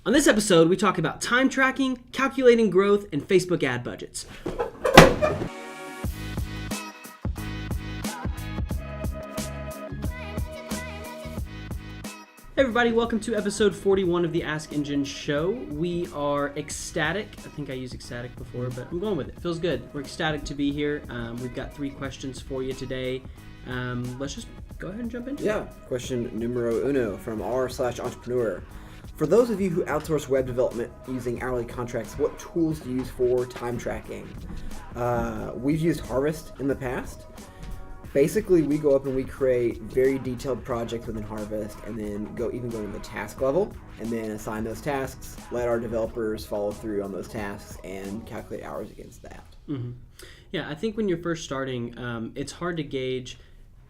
On this episode, we talk about time tracking, calculating growth, and Facebook ad budgets. Hey everybody, welcome to episode 41 of the AskEngine show. We are ecstatic. I think I used ecstatic before, but I'm going with it. Feels good. We're ecstatic to be here. We've got 3 questions for you today. Let's just go ahead and jump into it. Yeah, question numero uno from r/entrepreneur. For those of you who outsource web development using hourly contracts, what tools do you use for time tracking? We've used Harvest in the past. Basically, we go up and we create very detailed projects within Harvest and then go to the task level and then assign those tasks, let our developers follow through on those tasks and calculate hours against that. Mm-hmm. Yeah, I think when you're first starting, it's hard to gauge,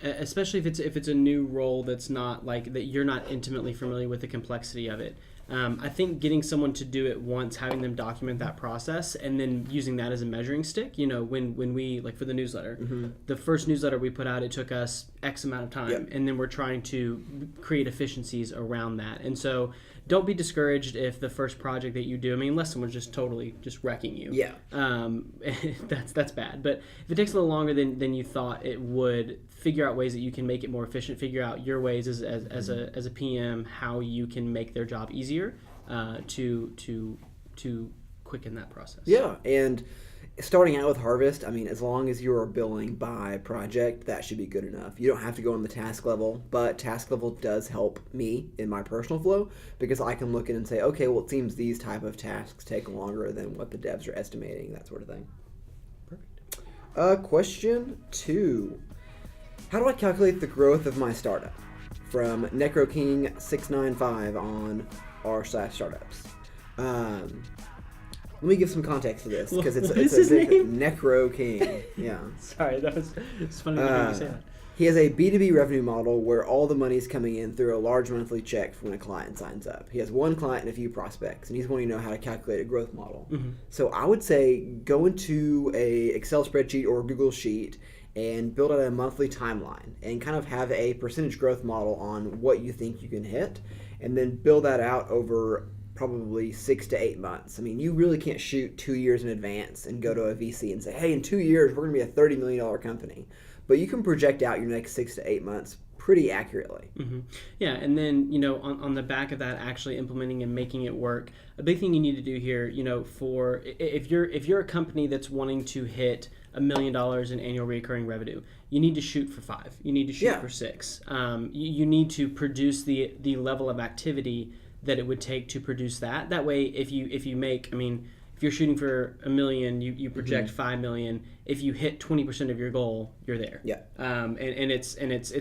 especially if it's a new role that's not like that you're not intimately familiar with the complexity of it. I think getting someone to do it once, having them document that process, and then using that as a measuring stick. You know, when we, like for the newsletter, the first newsletter we put out, it took us X amount of time, and then we're trying to create efficiencies around that. And so don't be discouraged if the first project that you do, I mean, unless someone's just totally just wrecking you. Yeah. That's bad. But if it takes a little longer than you thought it would, figure out ways that you can make it more efficient, figure out your ways as a PM, how you can make their job easier to quicken that process. Yeah, and starting out with Harvest, I mean, as long as you are billing by project, that should be good enough. You don't have to go on the task level, but task level does help me in my personal flow because I can look in and say, okay, well, it seems these type of tasks take longer than what the devs are estimating, that sort of thing. Perfect. Question 2. How do I calculate the growth of my startup? From NecroKing695 on r/startups. Let me give some context to this because it's his name? NecroKing. Yeah. Sorry, it's funny to hear you say that. He has a B2B revenue model where all the money is coming in through a large monthly check when a client signs up. He has one client and a few prospects, and he's wanting to know how to calculate a growth model. Mm-hmm. So I would say go into a Excel spreadsheet or Google Sheet and build out a monthly timeline and kind of have a percentage growth model on what you think you can hit, and then build that out over probably 6 to 8 months. I mean, you really can't shoot 2 years in advance and go to a VC and say, hey, in 2 years, we're going to be a $30 million company. But you can project out your next 6 to 8 months pretty accurately. Mm-hmm. Yeah, and then, on the back of that, actually implementing and making it work, a big thing you need to do here, for if you're a company that's wanting to hit $1 million in annual recurring revenue, you need to shoot for 5. You need to shoot for 6. You need to produce the level of activity that it would take to produce that. That way, if you make, I mean, if you're shooting for $1 million, you project 5 million. If you hit 20% of your goal, you're there. Yeah. And it's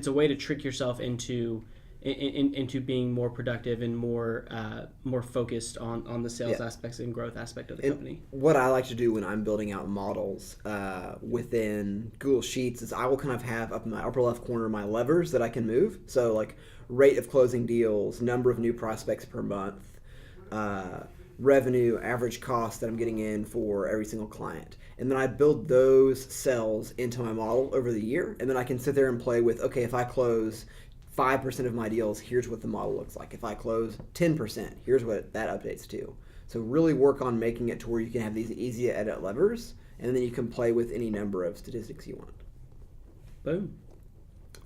a way to trick yourself into being more productive and more focused on the sales aspects and growth aspect of the company. What I like to do when I'm building out models within Google Sheets is I will kind of have up in my upper left corner my levers that I can move. So like rate of closing deals, number of new prospects per month, revenue, average cost that I'm getting in for every single client. And then I build those cells into my model over the year. And then I can sit there and play with, okay, if I close 5% of my deals, here's what the model looks like. If I close 10%, here's what that updates to. So really work on making it to where you can have these easy to edit levers, and then you can play with any number of statistics you want. Boom.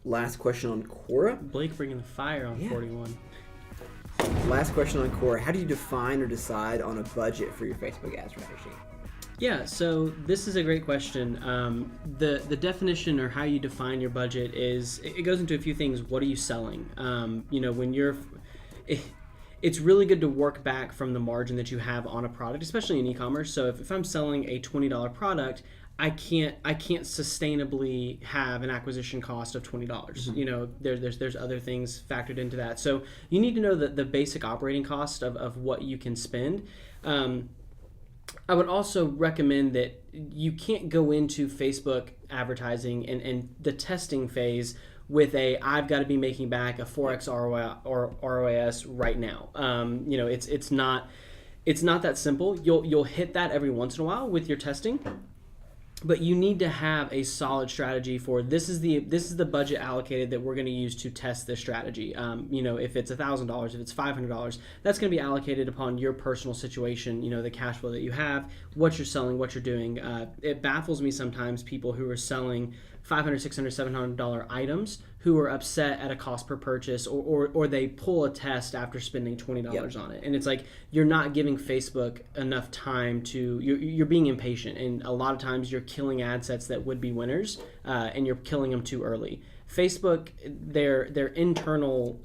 Last question on Quora. Blake bringing the fire on 41. Last question on Quora. How do you define or decide on a budget for your Facebook ad strategy? Yeah, so this is a great question. The definition or how you define your budget is, it goes into a few things. What are you selling? It's really good to work back from the margin that you have on a product, especially in e-commerce. So if I'm selling a $20 product, I can't sustainably have an acquisition cost of $20. Mm-hmm. There's other things factored into that. So you need to know the basic operating cost of what you can spend. I would also recommend that you can't go into Facebook advertising and the testing phase with I've got to be making back a 4x ROI or ROAS right now. It's not that simple. You'll hit that every once in a while with your testing. But you need to have a solid strategy for this is the budget allocated that we're going to use to test this strategy. If it's $1,000, if it's $500, that's going to be allocated upon your personal situation. The cash flow that you have, what you're selling, what you're doing. It baffles me sometimes people who are selling $500, $600, $700 items who are upset at a cost per purchase, or they pull a test after spending $20 on it. And it's like, you're not giving Facebook enough time to, you're being impatient. And a lot of times you're killing ad sets that would be winners, and you're killing them too early. Facebook, their internal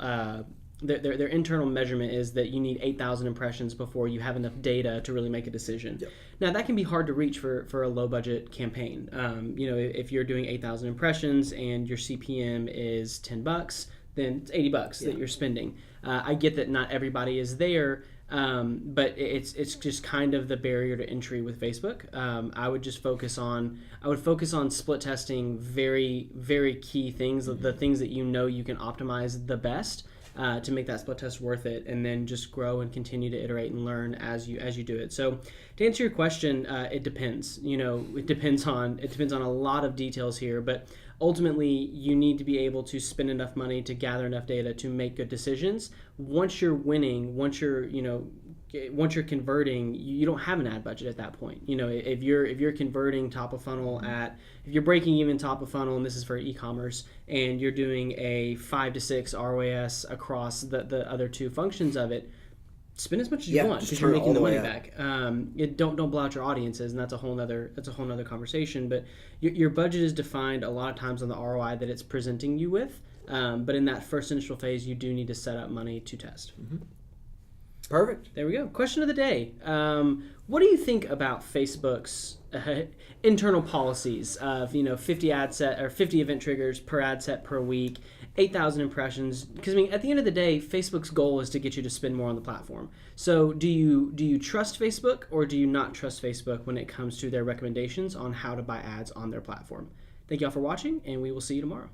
their internal measurement is that you need 8,000 impressions before you have enough data to really make a decision. Yep. Now that can be hard to reach for a low budget campaign. If you're doing 8,000 impressions and your CPM is $10, then it's $80 that you're spending. I get that not everybody is there, but it's just kind of the barrier to entry with Facebook. I would focus on split testing very, very key things, the things that you can optimize the best. To make that split test worth it, and then just grow and continue to iterate and learn as you do it. So to answer your question, it depends. It depends on a lot of details here, but ultimately you need to be able to spend enough money to gather enough data to make good decisions. Once you're winning, once you're converting, you don't have an ad budget at that point. If you're converting top of funnel if you're breaking even top of funnel, and this is for e-commerce, and you're doing a 5 to 6 ROAS across the other two functions of it, spend as much as you want because you're making the money back. Don't blow out your audiences, and that's a whole nother conversation. But your budget is defined a lot of times on the ROI that it's presenting you with. But in that first initial phase, you do need to set up money to test. Mm-hmm. Perfect. There we go. Question of the day. What do you think about Facebook's internal policies of 50 ad set or 50 event triggers per ad set per week, 8,000 impressions? Because at the end of the day, Facebook's goal is to get you to spend more on the platform. So do you trust Facebook, or do you not trust Facebook when it comes to their recommendations on how to buy ads on their platform? Thank you all for watching, and we will see you tomorrow.